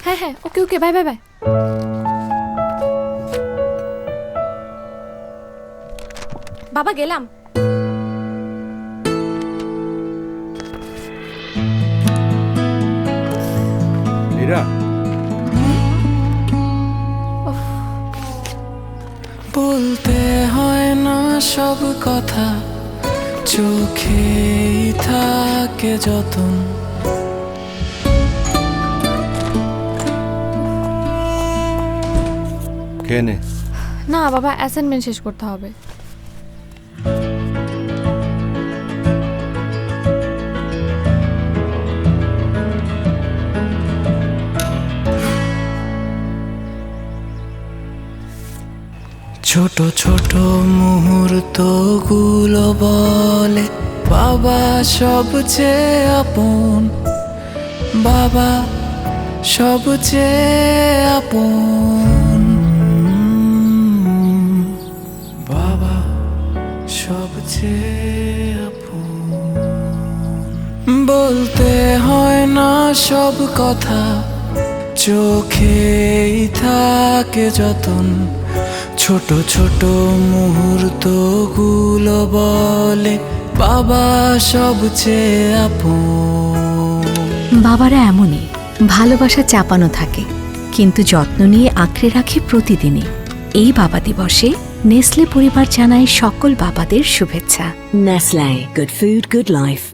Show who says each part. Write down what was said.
Speaker 1: হ্যাঁ হ্যাঁ, ওকে ওকে, bye bye bye. বাবা গেলাম।
Speaker 2: মীরা,
Speaker 3: বলতে হয় না সব কথা, চোখেই থাকে যতন।
Speaker 2: খেয়ে নে।
Speaker 1: না বাবা, অ্যাসাইনমেন্ট শেষ করতে হবে।
Speaker 3: ছোট ছোট মুহূর্তগুলো বলে বাবা সবচেয়ে আপন, বাবা সবচেয়ে আপন, বাবা সবচেয়ে আপন। বলতে হয় না সব কথা, চোখেই থাকে যতন। ছোট ছোট মুহূর্তগুলো বলে বাবা সবচেয়ে আপন।
Speaker 4: বাবারা এমনই, ভালোবাসা চাপানো থাকে কিন্তু যত্ন নিয়ে আঁকড়ে রাখে প্রতিদিনই। এই বাবা দিবসে নেসলে পরিবার জানায় সকল বাবাদের শুভেচ্ছা।
Speaker 5: Nestle, good food, good life.